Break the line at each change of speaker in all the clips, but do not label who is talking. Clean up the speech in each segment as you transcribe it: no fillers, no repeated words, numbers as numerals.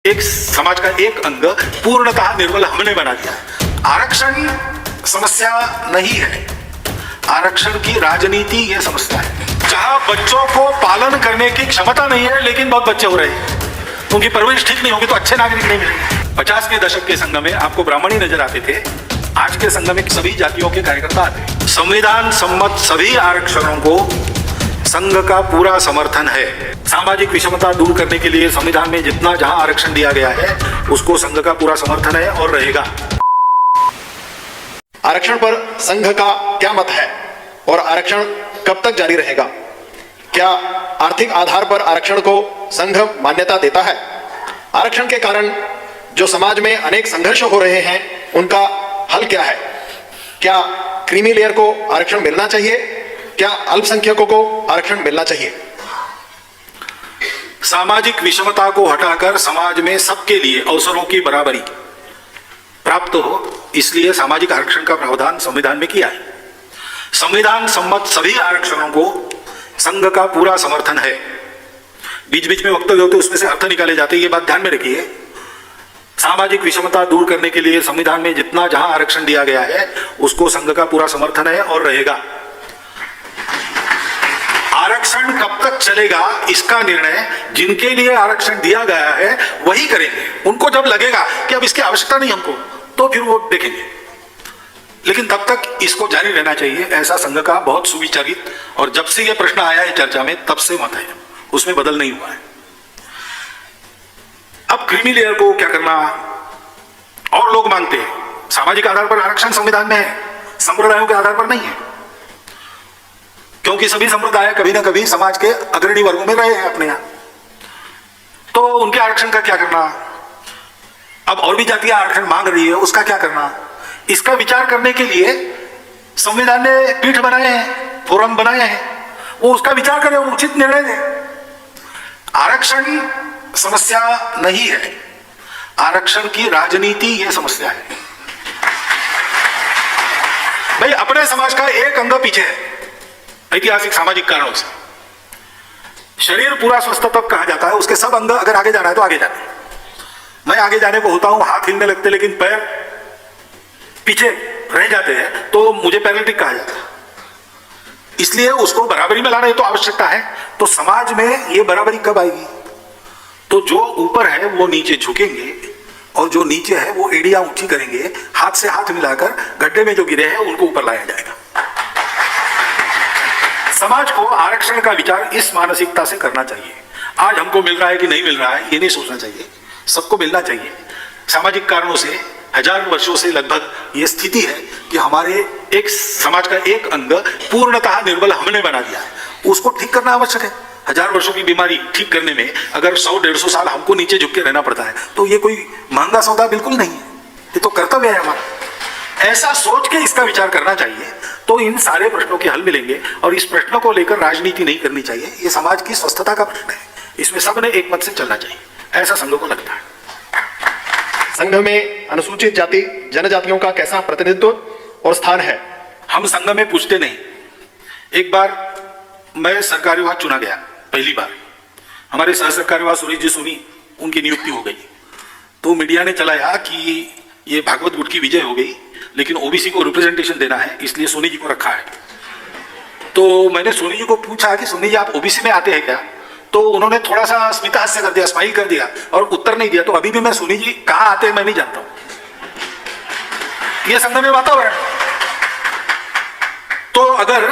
एक समाज का एक अंग पूर्णतः निर्बल हमने बना दिया। आरक्षण समस्या नहीं है, आरक्षण की राजनीति ये समस्या है। जहां बच्चों को पालन करने की क्षमता नहीं है लेकिन बहुत बच्चे हो रहे हैं, उनकी परवरिश ठीक नहीं होगी तो अच्छे नागरिक नहीं मिलेंगे। 50 के दशक के संघ में आपको ब्राह्मण ही नजर आते थे, आज के संघ में सभी जातियों के कार्यकर्ता आते। संविधान सम्मत सभी आरक्षणों को संघ का पूरा समर्थन है। सामाजिक विषमता दूर करने के लिए संविधान में जितना जहां आरक्षण दिया गया है उसको संघ का पूरा समर्थन है और रहेगा।
आरक्षण पर संघ का क्या मत है और आरक्षण कब तक जारी रहेगा? क्या आर्थिक आधार पर आरक्षण को संघ मान्यता देता है? आरक्षण के कारण जो समाज में अनेक संघर्ष हो रहे हैं उनका हल क्या है? क्या क्रीमी लेयर को आरक्षण मिलना चाहिए? क्या अल्पसंख्यकों को आरक्षण मिलना चाहिए?
सामाजिक विषमता को हटाकर समाज में सबके लिए अवसरों की बराबरी प्राप्त हो, इसलिए सामाजिक आरक्षण का प्रावधान संविधान में किया है। संविधान सम्मत सभी आरक्षणों को संघ का पूरा समर्थन है। बीच बीच में वक्तव्य होते उसमें से अर्थ निकाले जाते, ये बात ध्यान में रखिए। सामाजिक विषमता दूर करने के लिए संविधान में जितना जहां आरक्षण दिया गया है उसको संघ का पूरा समर्थन है और रहेगा। आरक्षण कब तक चलेगा इसका निर्णय जिनके लिए आरक्षण दिया गया है वही करेंगे। उनको जब लगेगा कि अब इसकी आवश्यकता नहीं हमको, तो फिर वो देखेंगे, लेकिन तब तक इसको जारी रहना चाहिए, ऐसा संघ का बहुत सुविचारित और जब से यह प्रश्न आया है चर्चा में तब से मत है, उसमें बदल नहीं हुआ है। अब क्रीमी लेयर को क्या करना? और लोग मांगते हैं सामाजिक आधार पर आरक्षण संविधान में है, संप्रदायों के आधार पर नहीं है, क्योंकि सभी संप्रदाय कभी ना कभी समाज के अग्रणी वर्गों में रहे हैं अपने यहां, तो उनके आरक्षण का क्या करना? अब और भी जातियां आरक्षण मांग रही है, उसका क्या करना? इसका विचार करने के लिए संविधान ने पीठ बनाए हैं, फोरम बनाए हैं, वो उसका विचार करें और उचित निर्णय दें। आरक्षण समस्या नहीं है, आरक्षण की राजनीति ये समस्या है। भाई अपने समाज का एक अंग पीछे है ऐतिहासिक सामाजिक कारणों से। शरीर पूरा स्वस्थ तब कहा जाता है, उसके सब अंग अगर आगे जाना है तो आगे जाना। मैं आगे जाने को होता हूं, हाथ हिलने लगते लेकिन पैर पीछे रह जाते हैं तो मुझे पैरालिटिक कहा जाता है। इसलिए उसको बराबरी में लाना तो आवश्यकता है। तो समाज में ये बराबरी कब आएगी? तो जो ऊपर है वो नीचे झुकेंगे और जो नीचे है वो एड़ियां ऊंची करेंगे, हाथ से हाथ मिलाकर गड्ढे में जो गिरे हैं उनको ऊपर लाया जाएगा। समाज को आरक्षण का विचार इस मानसिकता से करना चाहिए। आज हमको मिल रहा है कि नहीं मिल रहा है ये नहीं सोचना चाहिए, सबको मिलना चाहिए। सामाजिक कारणों से हजार वर्षों से लगभग ये स्थिति है कि हमारे एक समाज का एक अंग पूर्णतः निर्बल हमने बना दिया है, उसको ठीक करना आवश्यक है। हजार वर्षों की बीमारी ठीक करने में अगर 100-150 साल हमको नीचे झुक के रहना पड़ता है तो ये कोई महंगा सौदा बिल्कुल नहीं है, ये तो कर्तव्य है हमारा। ऐसा सोच के इसका विचार करना चाहिए तो इन सारे प्रश्नों के हल मिलेंगे। और इस प्रश्न को लेकर राजनीति नहीं करनी चाहिए, ये समाज की स्वस्थता का प्रश्न है, इसमें सबने एक मत से चलना चाहिए, ऐसा संघ को लगता है।
संघ में अनुसूचित जाति जनजातियों का कैसा प्रतिनिधित्व और स्थान है?
हम संघ में पूछते नहीं। एक बार मैं सरकारी विभाग चुना गया, पहली बार हमारे सह सरकारी विभाग सुरेश जी सोनी उनकी नियुक्ति हो गई, तो मीडिया ने चलाया कि ये भागवत गुट की विजय हो गई लेकिन ओबीसी को रिप्रेजेंटेशन देना है इसलिए सोनी जी को रखा है। तो मैंने सोनी जी को पूछा कि सोनी जी आप ओबीसी में आते हैं क्या? तो उन्होंने थोड़ा सा स्मित हास्य कर दिया, स्माइल कर दिया और उत्तर नहीं दिया। तो अभी भी मैं सोनी जी कहां आते हैं मैं नहीं जानता हूं। यह संघ में वातावरण। तो अगर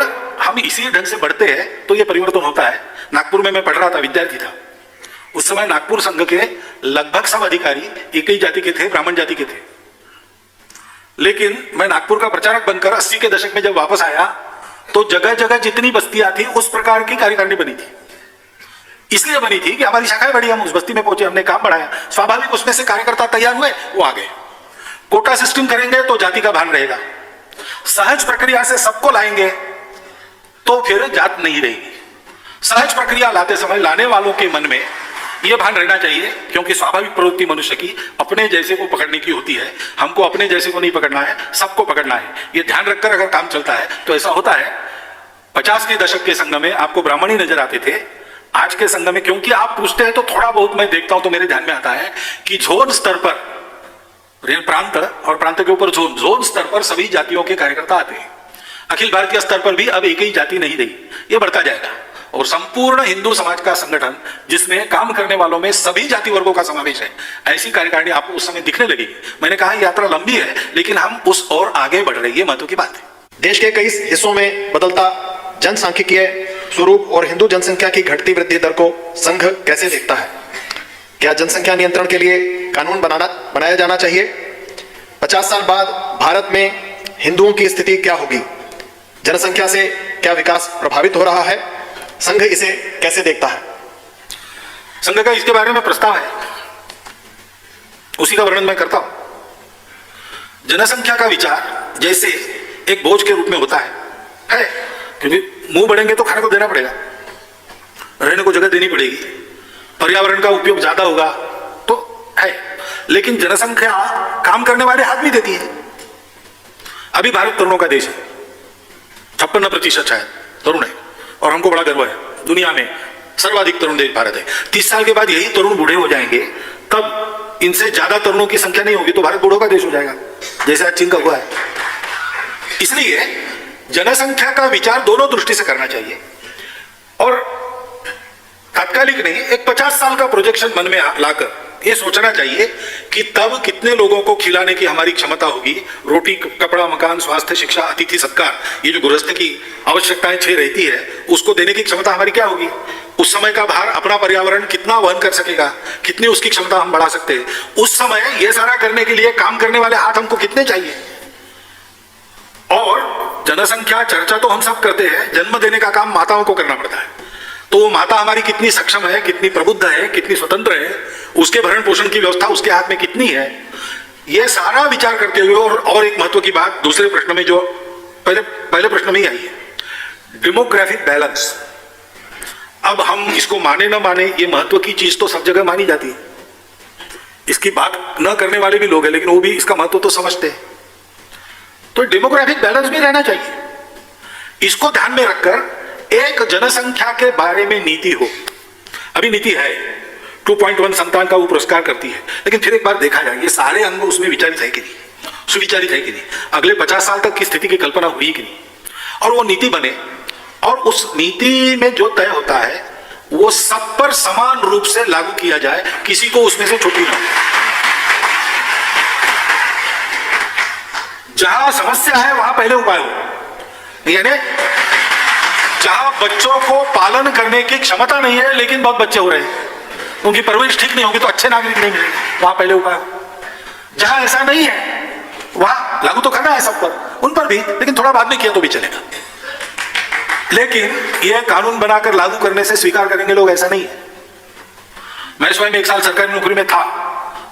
हम इसी ढंग से बढ़ते हैं तो यह परिवर्तन होता है। नागपुर में मैं पढ़ रहा था, विद्यार्थी था, उस समय नागपुर संघ के लगभग सब अधिकारी एक ही जाति के थे, ब्राह्मण जाति के थे। लेकिन मैं नागपुर का प्रचारक बनकर 80 के दशक में जब वापस आया तो जगह जगह जितनी बस्तियां थी उस प्रकार की कार्यकारिणी बनी थी। इसलिए बनी थी कि हमारी शाखाएं बढ़ी, हम उस बस्ती में पहुंचे, हमने काम बढ़ाया, स्वाभाविक उसमें से कार्यकर्ता तैयार हुए, वो आ गए। कोटा सिस्टम करेंगे तो जाति का भान रहेगा, सहज प्रक्रिया से सबको लाएंगे तो फिर जात नहीं रहेगी। सहज प्रक्रिया लाते समय लाने वालों के मन में यह भान रहना चाहिए, क्योंकि स्वाभाविक प्रवृत्ति मनुष्य की अपने जैसे को पकड़ने की होती है। हमको अपने जैसे को नहीं पकड़ना है, सबको पकड़ना है। यह ध्यान रखकर अगर काम चलता है तो ऐसा होता है। 50 के दशक के संघ में आपको ब्राह्मण ही नजर आते थे, आज के संघ में, क्योंकि आप पूछते हैं तो थोड़ा बहुत मैं देखता हूं तो मेरे ध्यान में आता है कि जोन स्तर पर, प्रांत और प्रांत के ऊपर जोन स्तर पर सभी जातियों के कार्यकर्ता आते हैं। अखिल भारतीय स्तर पर भी अब एक ही जाति नहीं रही, ये बढ़ता जाएगा और संपूर्ण हिंदू समाज का संगठन जिसमें काम करने वालों में सभी जाति वर्गों का समावेश है, ऐसी कार्यकारिणी आपको उस समय दिखने लगेगी। मैंने कहा यात्रा लंबी है लेकिन हम उस और आगे बढ़ रही है, महत्व की बात है।
देश के कई हिस्सों में बदलता जनसांख्यिकीय स्वरूप और हिंदू जनसंख्या की घटती वृद्धि दर को संघ कैसे देखता है? क्या जनसंख्या नियंत्रण के लिए कानून बनाया जाना चाहिए? 50 साल बाद भारत में हिंदुओं की स्थिति क्या होगी? जनसंख्या से क्या विकास प्रभावित हो रहा है? संघ इसे कैसे देखता है?
संघ का इसके बारे में प्रस्ताव है, उसी का वर्णन मैं करता हूं। जनसंख्या का विचार जैसे एक बोझ के रूप में होता है, क्योंकि मुंह बढ़ेंगे तो खाने को देना पड़ेगा, रहने को जगह देनी पड़ेगी, पर्यावरण का उपयोग ज्यादा होगा तो है, लेकिन जनसंख्या काम करने वाले हाथ भी देती है। अभी भारत तरुणों का देश है, 56% शायद तरुण है और हमको बड़ा गर्व है, दुनिया में सर्वाधिक तरुण देश भारत है। 30 साल के बाद यही तरुण बूढ़े हो जाएंगे, तब इनसे ज्यादा तरुणों की संख्या नहीं होगी तो भारत बूढ़ों का देश हो जाएगा, जैसे आज चीन का हुआ है। इसलिए जनसंख्या का विचार दोनों दृष्टि से करना चाहिए और तात्कालिक नहीं, एक 50 साल का प्रोजेक्शन मन में लाकर ये सोचना चाहिए कि तब कितने लोगों को खिलाने की हमारी क्षमता होगी। रोटी, कपड़ा, मकान, स्वास्थ्य, शिक्षा, अतिथि सत्कार, ये जो गृहस्थ की आवश्यकताएं 6 रहती है, उसको देने की क्षमता हमारी क्या होगी। उस समय का भार अपना पर्यावरण कितना वहन कर सकेगा, कितनी उसकी क्षमता हम बढ़ा सकते हैं। उस समय ये सारा करने के लिए काम करने वाले हाथ हमको कितने चाहिए। और जनसंख्या चर्चा तो हम सब करते हैं, जन्म देने का काम माताओं को करना पड़ता है, तो वो माता हमारी कितनी सक्षम है, कितनी प्रबुद्ध है, कितनी स्वतंत्र है, उसके भरण पोषण की व्यवस्था उसके हाथ में कितनी है, ये सारा विचार करते हुए। और एक महत्व की बात दूसरे प्रश्न में जो पहले प्रश्न में ही आई है, डेमोग्राफिक बैलेंस। अब हम इसको माने ना माने, ये महत्व की चीज तो सब जगह मानी जाती है, इसकी बात न करने वाले भी लोग हैं लेकिन वो भी इसका महत्व तो समझते हैं। तो डेमोग्राफिक बैलेंस भी रहना चाहिए, इसको ध्यान में रखकर एक जनसंख्या के बारे में नीति हो। अभी नीति है 2.1 संतान का वो पुरस्कार करती है, लेकिन फिर एक बार देखा जाए ये सारे अंग उसमें विचारित है कि नहीं, सुविचारित है कि नहीं, अगले 50 साल तक की स्थिति की कल्पना हुई कि नहीं, और वो नीति बने और उस नीति में जो तय होता है वो सब पर समान रूप से लागू किया जाए, किसी को उसमें से छुट्टी ना हो। जहां समस्या है वहां पहले उपाय हो, यानी जहां बच्चों को पालन करने की क्षमता नहीं है लेकिन बहुत बच्चे हो रहे हैं, उनकी परवरिश ठीक नहीं होगी तो अच्छे नागरिक नहीं मिलेंगे, वहां पहले उपाय हो। जहां ऐसा नहीं है वहां लागू तो करना है सब पर, उन पर भी, लेकिन थोड़ा बाद में किया तो भी चलेगा। लेकिन यह कानून बनाकर लागू करने से स्वीकार करेंगे लोग, ऐसा नहीं है। मैं स्वयं 1 साल सरकारी नौकरी में था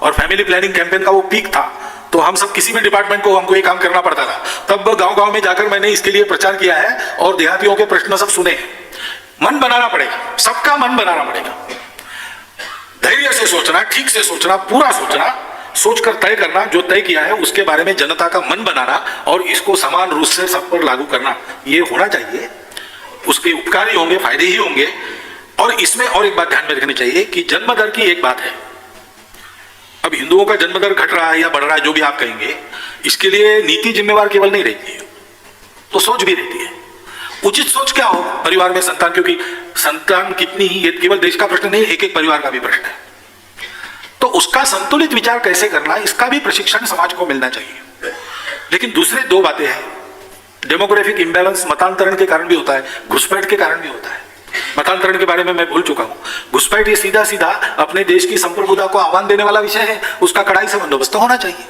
और फैमिली प्लानिंग कैंपेन का वो पीक था, तो हम सब किसी भी डिपार्टमेंट को हमको ये काम करना पड़ता था। तब गांव-गांव में जाकर मैंने इसके लिए प्रचार किया है और देहातियों के प्रश्न सब सुने हैं। मन बनाना पड़ेगा, सबका मन बनाना पड़ेगा, धैर्य से सोचना, ठीक से सोचना, पूरा सोचना, सोचकर तय करना, जो तय किया है उसके बारे में जनता का मन बनाना और इसको समान रूप से सब पर लागू करना, ये होना चाहिए। उसके उपकारी होंगे, फायदे ही होंगे। और इसमें और एक बात ध्यान में रखनी चाहिए कि जन्म दर की एक बात है, अब हिंदुओं का जन्म दर घट रहा है या बढ़ रहा है, जो भी आप कहेंगे, इसके लिए नीति जिम्मेवार केवल नहीं रहती है, तो सोच भी रहती है। उचित सोच क्या हो परिवार में संतान, क्योंकि संतान कितनी ही ये केवल देश का प्रश्न नहीं, एक एक परिवार का भी प्रश्न है, तो उसका संतुलित विचार कैसे करना, इसका भी प्रशिक्षण समाज को मिलना चाहिए। लेकिन दूसरे 2 बातें हैं, डेमोग्राफिक इम्बैलेंस मतांतरण के कारण भी होता है, घुसपैठ के कारण भी होता है। मतांतरण के बारे में मैं भूल चुका हूं, घुसपैठ ये सीधा सीधा अपने देश की संप्रभुता को आह्वान देने वाला विषय है, उसका कड़ाई से बंदोबस्त होना चाहिए।